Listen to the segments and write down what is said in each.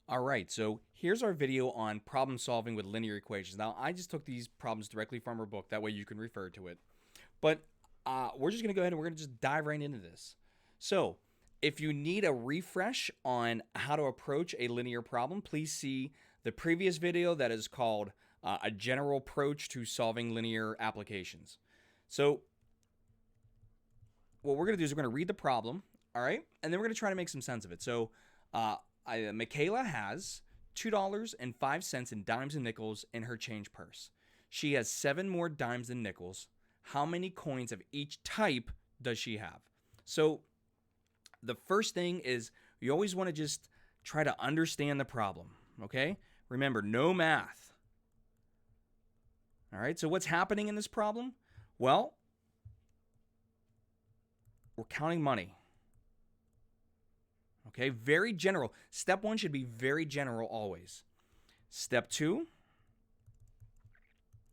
All right, so here's our video on problem solving with linear equations. Now, I just took these problems directly from our book. That way you can refer to it. But we're just going to go ahead and we're going to just dive right into this. So if you need a refresh on how to approach a linear problem, please see the previous video that is called A General Approach to Solving Linear Applications. So what we're going to do is we're going to read the problem, all right? And then we're going to try to make some sense of it. So Michaela has $2.05 in dimes and nickels in her change purse. She has 7 more dimes and nickels. How many coins of each type does she have? So the first thing is you always want to just try to understand the problem, okay? Remember, no math. All right, so what's happening in this problem? Well, we're counting money. Okay, very general. Step 1 should be very general always. Step 2. All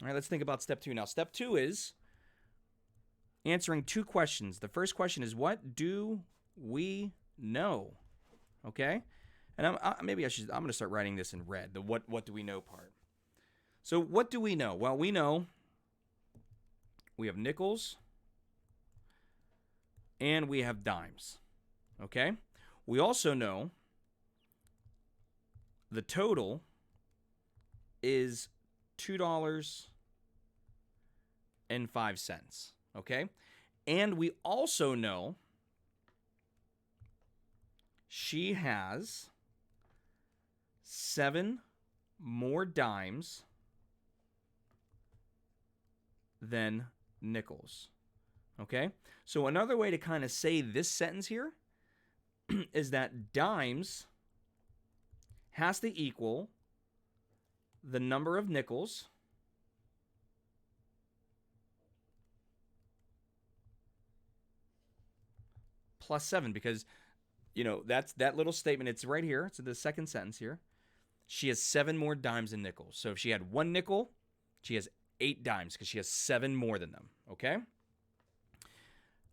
right, let's think about step 2 now. Step 2 is answering 2 questions. The first question is, what do we know? Okay, and I'm going to start writing this in red. The what do we know part. So what do we know? Well, we know we have nickels and we have dimes. Okay, we also know the total is $2.05. Okay, and we also know she has 7 more dimes than nickels. Okay, so another way to kind of say this sentence here is that dimes has to equal the number of nickels plus 7, because that's that little statement. It's right here. It's in the second sentence here. She has 7 more dimes than nickels. So if she had 1 nickel, she has 8 dimes because she has 7 more than them. Okay?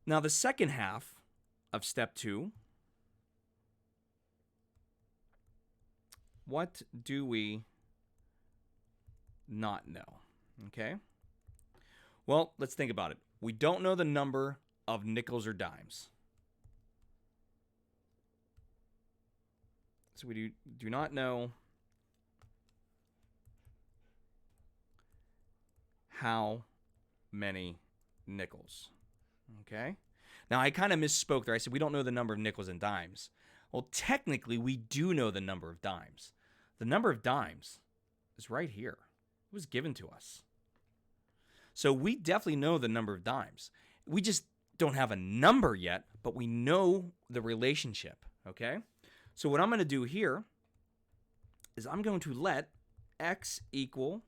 Now the second half of step 2, what do we not know? Okay? Well, let's think about it. We don't know the number of nickels or dimes. So we do not know how many nickels. Okay? Now, I kind of misspoke there. I said we don't know the number of nickels and dimes. Well, technically, we do know the number of dimes. The number of dimes is right here. It was given to us. So we definitely know the number of dimes. We just don't have a number yet, but we know the relationship. Okay? So what I'm going to do here is I'm going to let x equal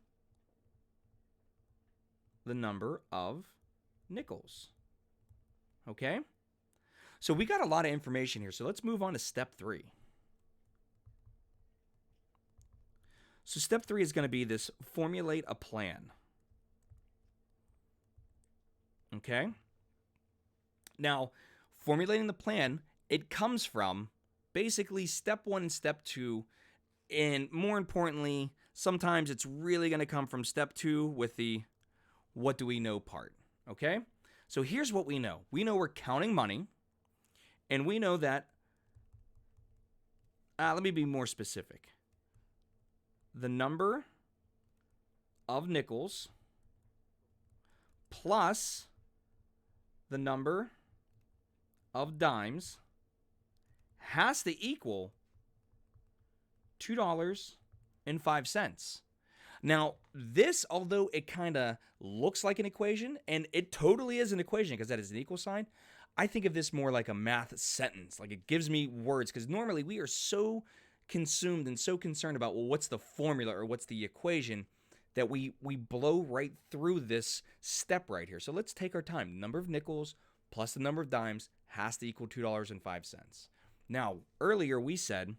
the number of nickels. Okay? So we got a lot of information here. So let's move on to step 3. So step 3 is going to be this formulate a plan. Okay? Now, formulating the plan, it comes from basically step 1 and step 2, and more importantly, sometimes it's really going to come from step 2 with the what do we know part. Okay? So here's what we know. We know we're counting money, and we know that, let me be more specific. The number of nickels plus the number of dimes has to equal $2.05. Now, this, although it kind of looks like an equation, and it totally is an equation because that is an equal sign, I think of this more like a math sentence. Like it gives me words, because normally we are so consumed and so concerned about, well, what's the formula or what's the equation, that we blow right through this step right here. So let's take our time. The number of nickels plus the number of dimes has to equal $2.05. Now, earlier we said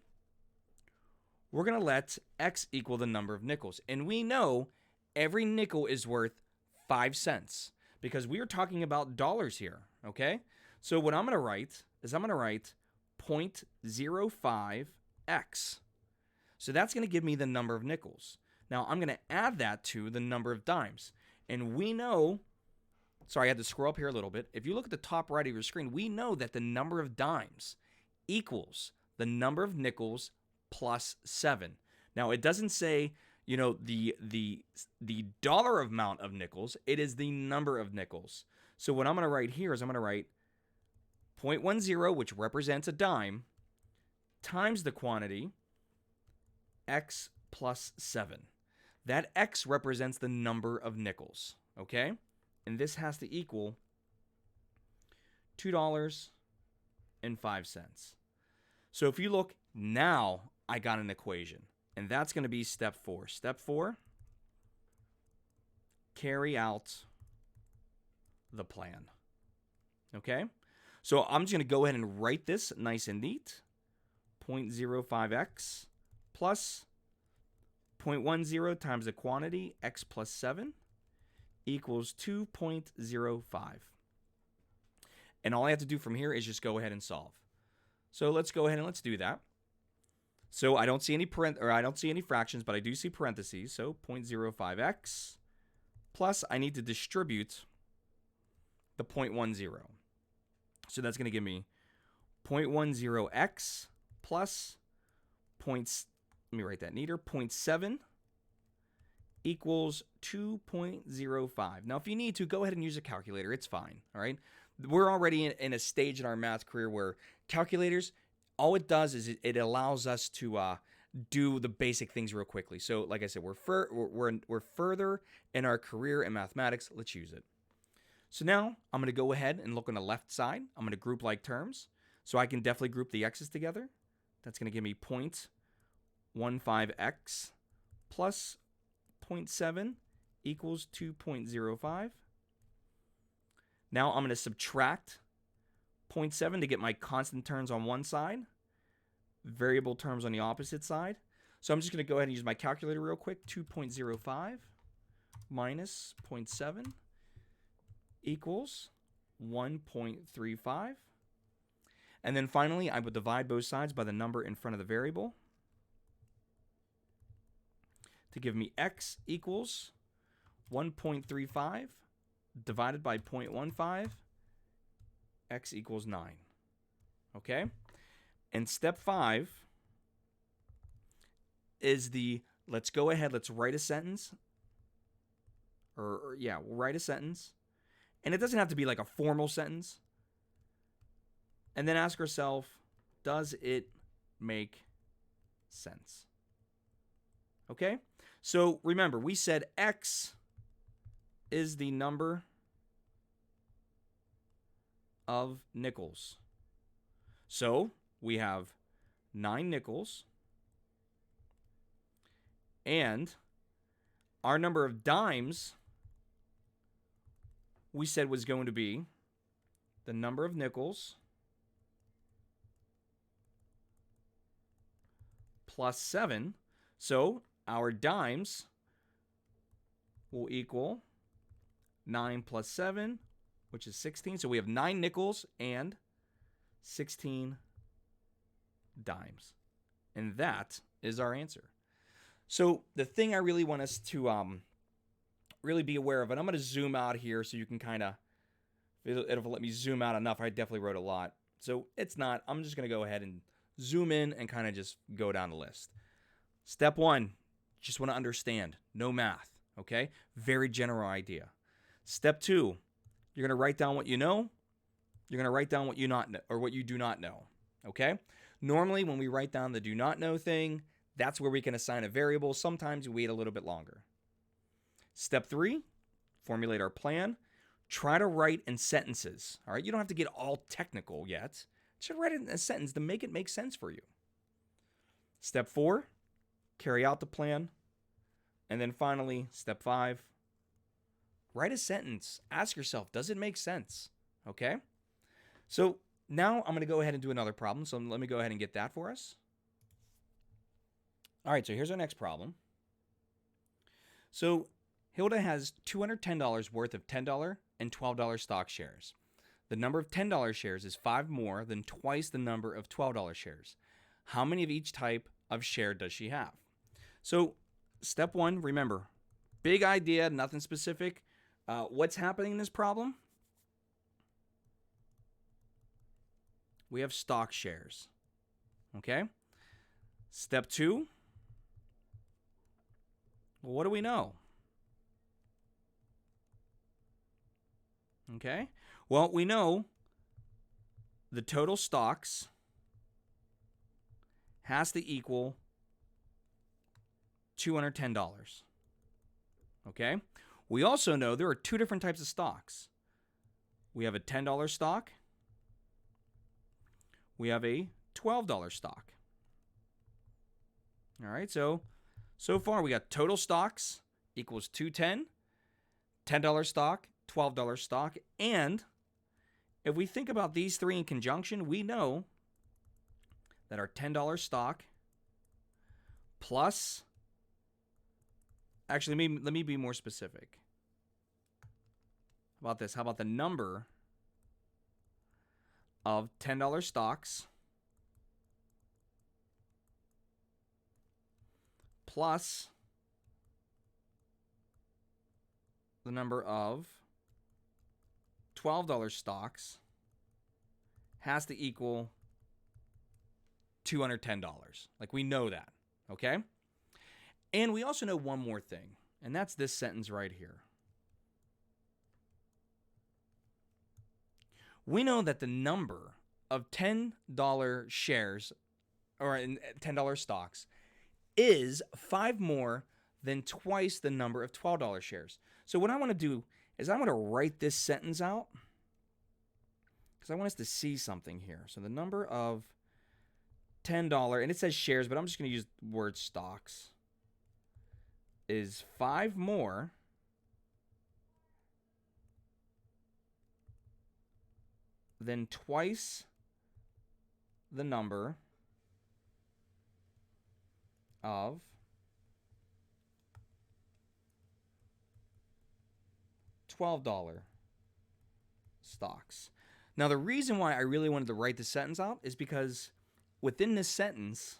we're going to let x equal the number of nickels. And we know every nickel is worth 5 cents because we are talking about dollars here, okay? So what I'm going to write is I'm going to write 0.05x. So that's going to give me the number of nickels. Now I'm going to add that to the number of dimes. And we know, sorry, I had to scroll up here a little bit. If you look at the top right of your screen, we know that the number of dimes equals the number of nickels plus 7. Now it doesn't say, you know, the dollar amount of nickels. It is the number of nickels. So what I'm going to write here is I'm going to write 0.10, which represents a dime, times the quantity x plus 7. That x represents the number of nickels, okay? And this has to equal $2.05. So if you look now, I got an equation, and that's going to be step 4. Step 4, carry out the plan, okay? So I'm just going to go ahead and write this nice and neat. 0.05x plus 0.10 times the quantity, x plus 7, equals 2.05. And all I have to do from here is just go ahead and solve. So let's go ahead and let's do that. So I don't see any fractions, but I do see parentheses. So 0.05x plus I need to distribute the 0.10. So that's going to give me 0.10x plus let me write that neater, 0.7 equals 2.05. Now, if you need to, go ahead and use a calculator. It's fine, all right? We're already in a stage in our math career where calculators, all it does is it allows us to do the basic things real quickly. So, like I said, we're further in our career in mathematics. Let's use it. So now I'm going to go ahead and look on the left side. I'm going to group like terms. So I can definitely group the x's together. That's going to give me 0.15x plus 0.7 equals 2.05. Now I'm going to subtract 0.7 to get my constant terms on one side, variable terms on the opposite side. So I'm just going to go ahead and use my calculator real quick. 2.05 minus 0.7 equals 1.35. And then finally, I would divide both sides by the number in front of the variable to give me x equals 1.35 divided by 0.15, x equals 9. Okay? And step 5 is let's go ahead, let's write a sentence. We'll write a sentence. And it doesn't have to be like a formal sentence. And then ask ourselves, does it make sense? Okay? So remember, we said x is the number of nickels. So we have 9 nickels. And our number of dimes, we said was going to be the number of nickels plus 7. So our dimes will equal 9 plus 7, which is 16. So we have 9 nickels and 16 dimes. And that is our answer. So the thing I really want us to really be aware of, and I'm going to zoom out here so you can kind of, it'll let me zoom out enough. I definitely wrote a lot. So it's not, I'm just going to go ahead and zoom in and kind of just go down the list. Step 1, just want to understand, no math, okay? Very general idea. Step 2, you're going to write down what you know. You're going to write down what you not know, or what you do not know, okay? Normally, when we write down the do not know thing, that's where we can assign a variable. Sometimes we wait a little bit longer. Step 3, formulate our plan. Try to write in sentences, all right? You don't have to get all technical yet. Just write it in a sentence to make it make sense for you. Step 4, carry out the plan. And then finally, step 5, write a sentence. Ask yourself, does it make sense? Okay? So now I'm going to go ahead and do another problem. So let me go ahead and get that for us. All right, so here's our next problem. So Hilda has $210 worth of $10 and $12 stock shares. The number of $10 shares is 5 more than twice the number of $12 shares. How many of each type of share does she have? So step one, remember, big idea, nothing specific. What's happening in this problem? We have stock shares. Okay? Step two, well, what do we know? Okay? Well, we know the total stocks has to equal $210. Okay? We also know there are two different types of stocks. We have a $10 stock. We have a $12 stock. All right, so far we got total stocks equals 210, $10 stock, $12 stock, and if we think about these three in conjunction, we know that our $10 stock plus, actually, let me be more specific. How about this? How about the number of $10 stocks plus the number of $12 stocks has to equal $210. Like, we know that, okay? And we also know one more thing, and that's this sentence right here. We know that the number of $10 shares or $10 stocks is 5 more than twice the number of $12 shares. So what I want to do is I want to write this sentence out because I want us to see something here. So the number of $10, and it says shares, but I'm just going to use the word stocks, is 5 more than twice the number of $12 stocks. Now, the reason why I really wanted to write this sentence out is because within this sentence,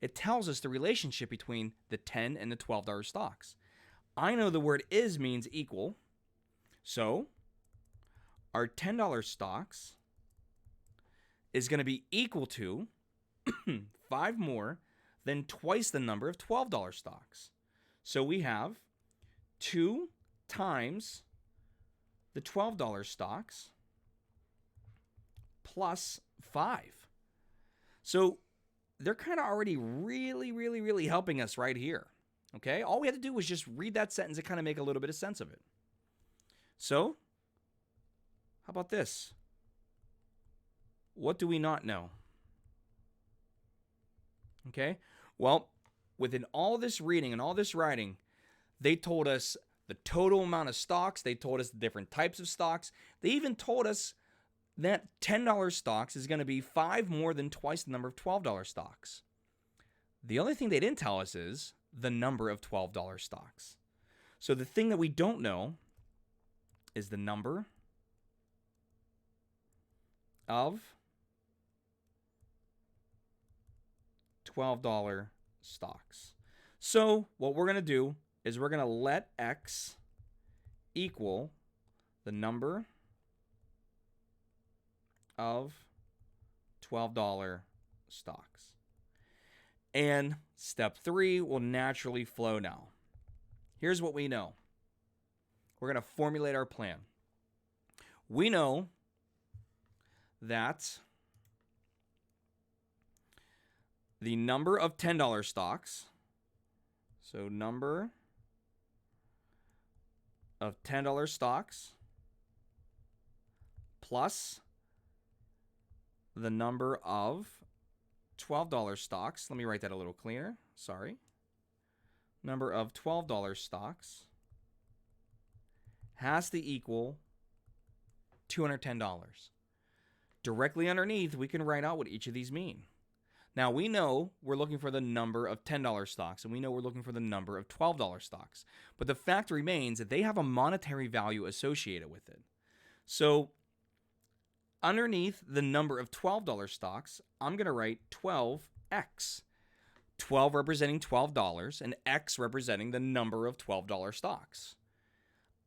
it tells us the relationship between the $10 and the $12 stocks. I know the word is means equal, so our $10 stocks is going to be equal to 5 more than twice the number of $12 stocks. So we have 2 times the $12 stocks plus 5. So they're kind of already really helping us right here. Okay? All we had to do was just read that sentence and kind of make a little bit of sense of it. So, how about this? What do we not know? Okay? Well, within all this reading and all this writing, they told us the total amount of stocks. They told us the different types of stocks. They even told us that $10 stocks is going to be 5 more than twice the number of $12 stocks. The only thing they didn't tell us is the number of $12 stocks. So the thing that we don't know is the number of $12 stocks. So what we're going to do is we're going to let X equal the number of $12 stocks. And step 3 will naturally flow now. Here's what we know. We're going to formulate our plan. We know that the number of $10 stocks, so number of $10 stocks plus the number of $12 stocks. Let me write that a little cleaner. Sorry. Number of $12 stocks has to equal $210. Directly underneath, we can write out what each of these mean. Now, we know we're looking for the number of $10 stocks, and we know we're looking for the number of $12 stocks. But the fact remains that they have a monetary value associated with it. So, underneath the number of $12 stocks, I'm going to write 12 X. 12 representing $12 and X representing the number of $12 stocks.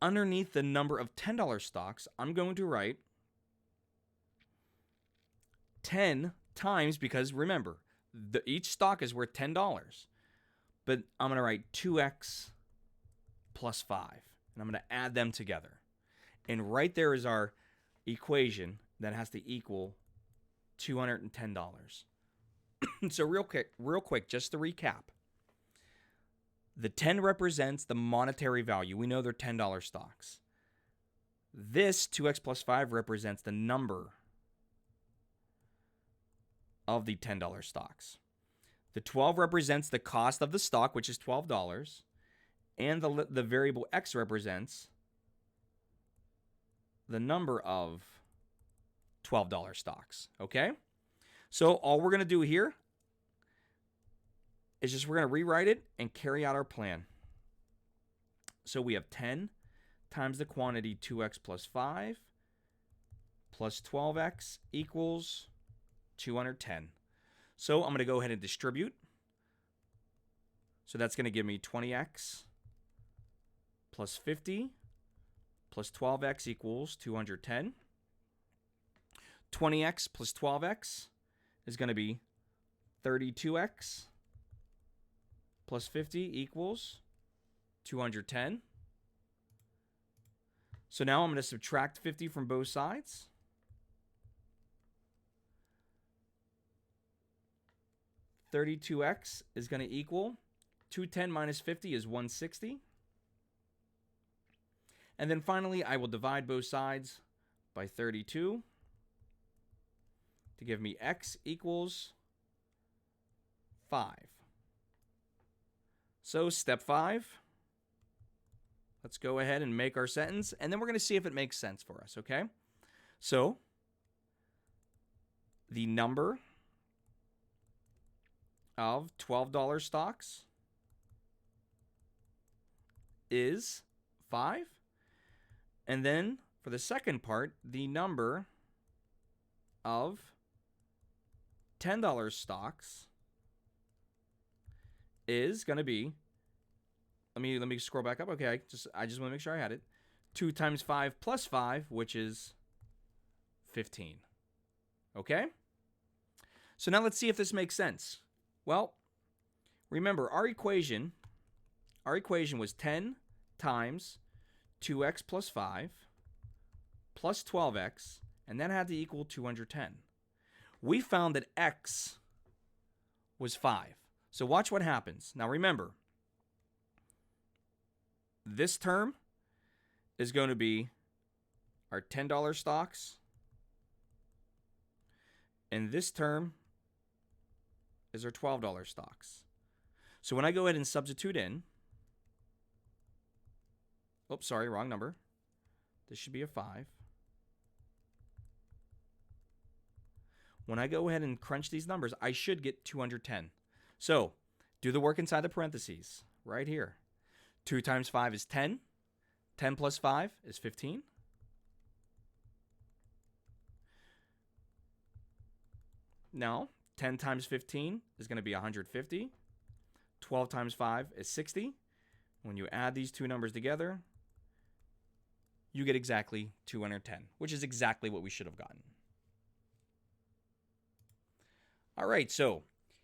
Underneath the number of $10 stocks, I'm going to write 10 times, because remember, each stock is worth $10. But I'm going to write 2X plus 5. And I'm going to add them together. And right there is our equation that has to equal $210. So real quick, just to recap. The 10 represents the monetary value. We know they're $10 stocks. This 2X plus 5 represents the number of the $10 stocks. The 12 represents the cost of the stock, which is $12. And the variable X represents the number of $12 stocks. Okay? So all we're going to do here is just we're going to rewrite it and carry out our plan. So we have 10 times the quantity 2X plus 5 plus 12X equals 210. So I'm going to go ahead and distribute. So that's going to give me 20X plus 50 plus 12X equals 210. 20X plus 12X is going to be 32X plus 50 equals 210. So now I'm going to subtract 50 from both sides. $32X is going to equal 210 minus 50 is 160. And then finally, I will divide both sides by 32 to give me X equals 5. So step 5, let's go ahead and make our sentence, and then we're going to see if it makes sense for us, okay? So the number of $12 stocks is 5. And then for the second part, the number of $10 stocks is going to be, let me scroll back up. Okay, I just want to make sure I had it. 2 times 5 plus 5, which is 15. Okay? So now let's see if this makes sense. Well, remember our equation was 10 times 2X plus 5 plus 12X, and that had to equal 210. We found that X was 5. So watch what happens. Now remember, this term is going to be our $10 stocks, and this term is our $12 stocks. So when I go ahead and substitute in, oops, sorry, wrong number. This should be a 5. When I go ahead and crunch these numbers, I should get 210. So do the work inside the parentheses right here. 2 times 5 is 10. 10 plus 5 is 15. Now, 10 times 15 is going to be 150. 12 times 5 is 60. When you add these two numbers together, you get exactly 210, which is exactly what we should have gotten. All right, so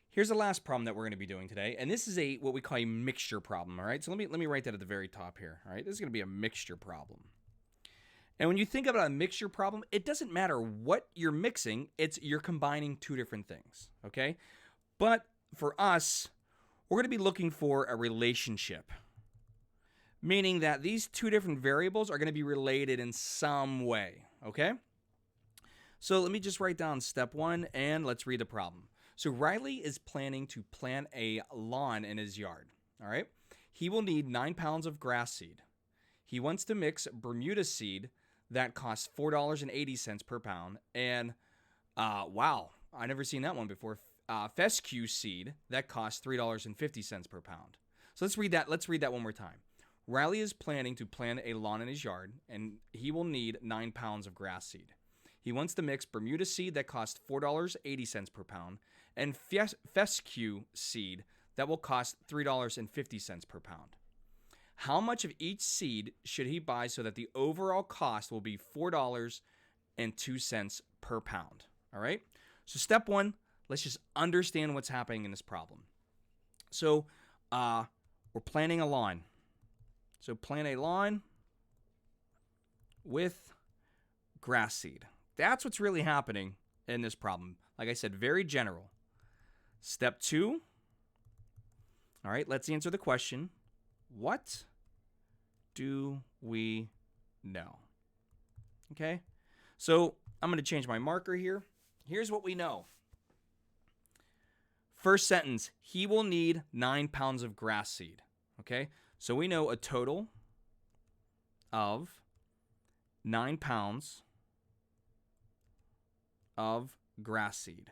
here's the last problem that we're going to be doing today, and this is what we call a mixture problem, all right? So let me write that at the very top here, all right? This is going to be a mixture problem. And when you think about a mixture problem, it doesn't matter what you're mixing, you're combining two different things, okay? But for us, we're going to be looking for a relationship, meaning that these two different variables are going to be related in some way, okay? So let me just write down step 1, and let's read the problem. So Riley is planning to plant a lawn in his yard, all right? He will need 9 pounds of grass seed. He wants to mix Bermuda seed that costs $4.80 per pound, and wow, I never seen that one before. Fescue seed that costs $3.50 per pound. So let's read that one more time. Riley is planning to plant a lawn in his yard, and he will need 9 pounds of grass seed. He wants to mix Bermuda seed that costs $4.80 per pound and fescue seed that will cost $3.50 per pound. How much of each seed should he buy so that the overall cost will be $4.02 per pound? All right. So step one, let's just understand what's happening in this problem. So we're planting a lawn. So plant a lawn with grass seed. That's what's really happening in this problem. Like I said, very general. Step two. All right, let's answer the question. What do we know? Okay, so I'm going to change my marker here. Here's what we know. First sentence, he will need 9 pounds of grass seed. Okay, so we know a total of 9 pounds of grass seed.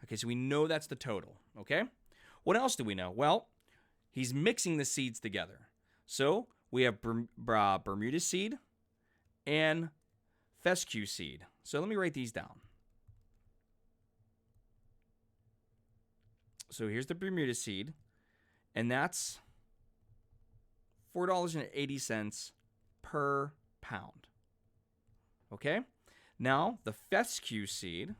Okay, so we know that's the total, okay? What else do we know? Well, he's mixing the seeds together. So we have Bermuda seed and fescue seed. So let me write these down. So here's the Bermuda seed, and that's $4.80 per pound. Okay? Now, the fescue seed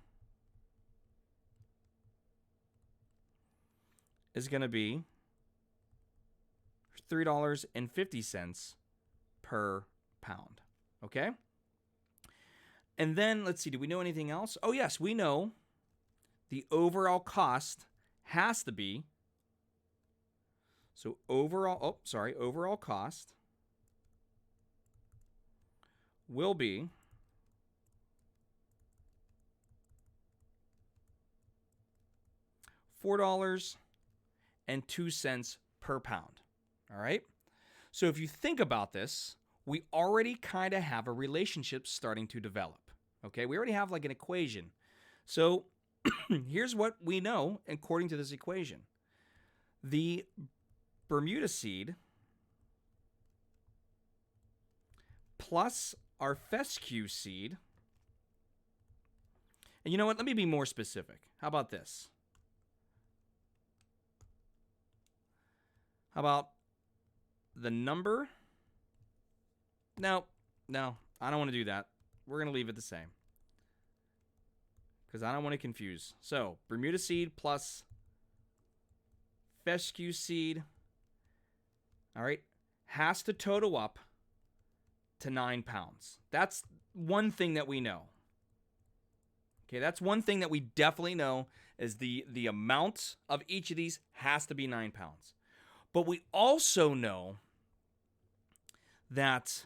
is going to be $3.50 per pound. Okay? And then, let's see, do we know anything else? Oh, yes, we know the overall cost has to be, so overall cost will be $4.02 per pound. All right? So if you think about this, we already kind of have a relationship starting to develop. Okay? We already have like an equation. So here's what we know according to this equation. The Bermuda seed plus our fescue seed. And you know what? Let me be more specific. How about this? How about the number? No, I don't want to do that. We're going to leave it the same, because I don't want to confuse. So, Bermuda seed plus fescue seed, all right, has to total up to 9 pounds. That's one thing that we know. Okay, that's one thing that we definitely know is the amount of each of these has to be 9 pounds. But we also know that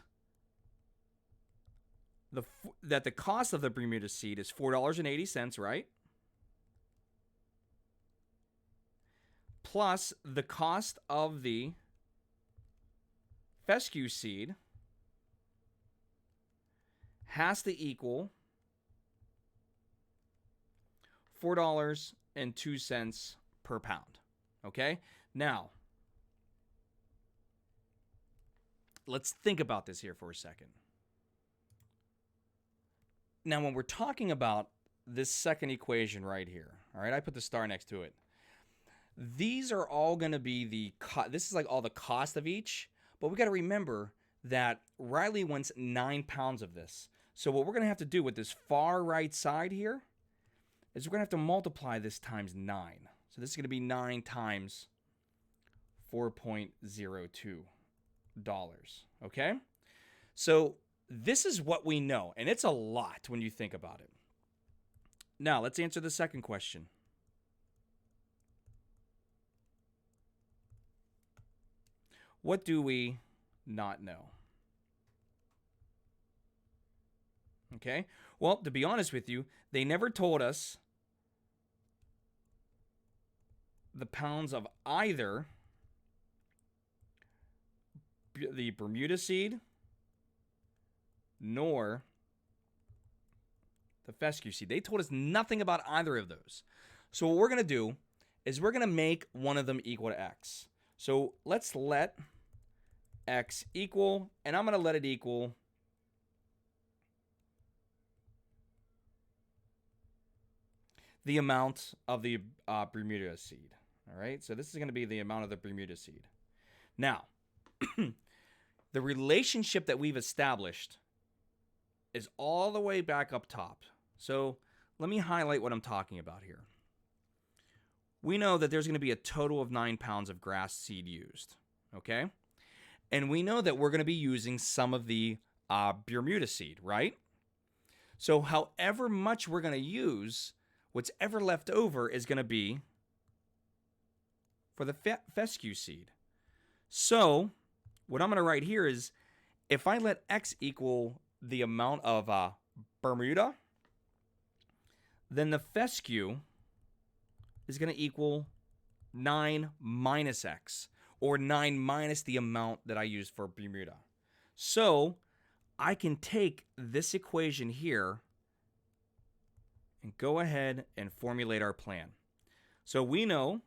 the cost of the Bermuda seed is $4.80, right? Plus the cost of the fescue seed has to equal $4.02 per pound. Okay? Now, let's think about this here for a second. Now, when we're talking about this second equation right here, all right, I put the star next to it. These are all going to be this is like all the cost of each, but we got to remember that Riley wants 9 pounds of this. So what we're going to have to do with this far right side here is we're going to have to multiply this times 9. So this is going to be 9 times $4.02. Okay? So this is what we know, and it's a lot when you think about it. Now, let's answer the second question. What do we not know? Okay? Well, to be honest with you, they never told us the pounds of either the Bermuda seed nor the fescue seed. They told us nothing about either of those. So what we're going to do is we're going to make one of them equal to x. So let's let x equal, and I'm going to let it equal the amount of the Bermuda seed. All right, so this is going to be the amount of the Bermuda seed. Now, the relationship that we've established is all the way back up top. So let me highlight what I'm talking about here. We know that there's going to be a total of 9 pounds of grass seed used, okay? And we know that we're going to be using some of the Bermuda seed, right? So however much we're going to use, what's ever left over is going to be for the fescue seed. So what I'm going to write here is if I let X equal the amount of Bermuda, then the fescue is going to equal 9 minus X, or 9 minus the amount that I used for Bermuda. So I can take this equation here and go ahead and formulate our plan. So we know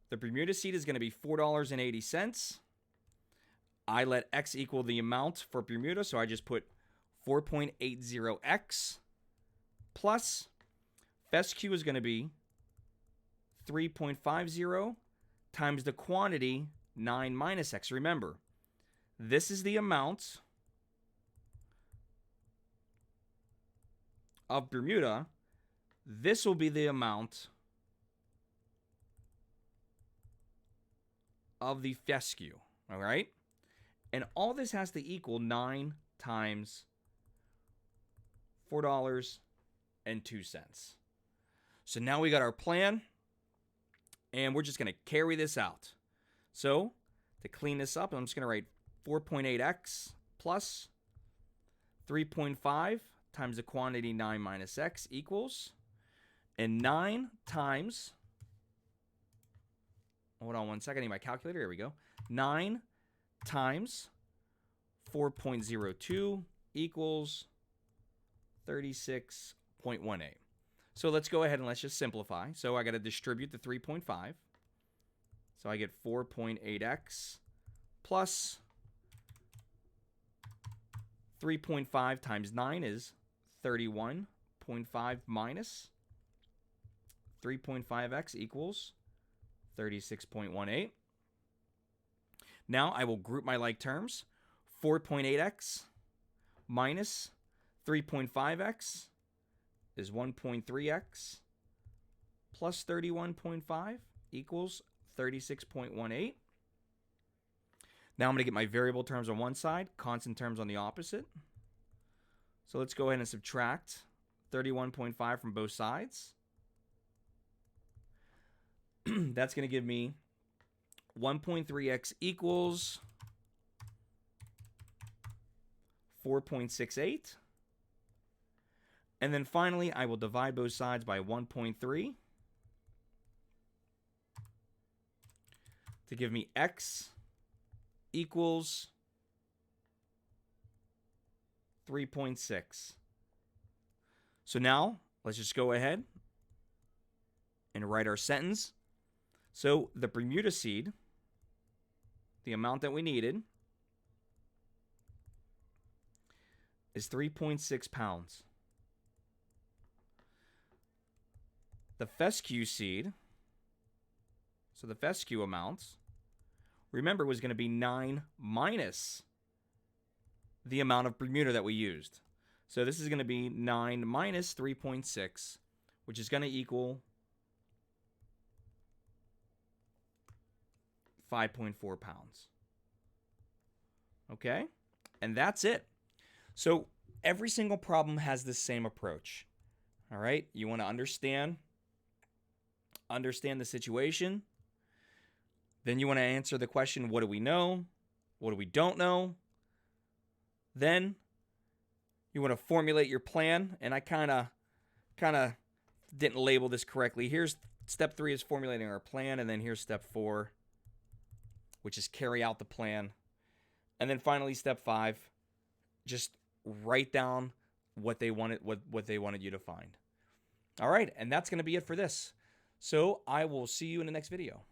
the Bermuda seed is going to be $4.80. I let X equal the amount for Bermuda, so I just put 4.80X plus fescue is going to be 3.50 times the quantity 9 minus X. Remember, this is the amount of Bermuda. This will be the amount of the fescue, all right? And all this has to equal 9 times $4.02. So now we got our plan, and we're just going to carry this out. So to clean this up, I'm just going to write 4.8x plus 3.5 times the quantity 9 minus x equals, and 9 times, hold on one second, I need my calculator, here we go, 9 times 4.02 equals 36.18. So let's go ahead and let's just simplify. So I got to distribute the 3.5. So I get 4.8x plus 3.5 times 9 is 31.5 minus 3.5x equals 36.18. Now I will group my like terms. 4.8x minus 3.5x is 1.3x plus 31.5 equals 36.18. Now I'm going to get my variable terms on one side, constant terms on the opposite. So let's go ahead and subtract 31.5 from both sides. That's going to give me 1.3x equals 4.68. And then finally, I will divide both sides by 1.3 to give me x equals 3.6. So now, let's just go ahead and write our sentence. So the Bermuda seed, the amount that we needed, is 3.6 pounds. The fescue seed, so the fescue amount, remember, was going to be 9 minus the amount of Bermuda that we used. So this is going to be 9 minus 3.6, which is going to equal 5.4 pounds. Okay? And that's it. So every single problem has the same approach. All right? You want to understand the situation. Then you want to answer the question, what do we know? What do we don't know? Then you want to formulate your plan. And I kind of didn't label this correctly. Here's step 3 is formulating our plan. And then here's step 4, which is carry out the plan. And then finally, step 5, just write down what they wanted you to find. All right, and that's going to be it for this. So I will see you in the next video.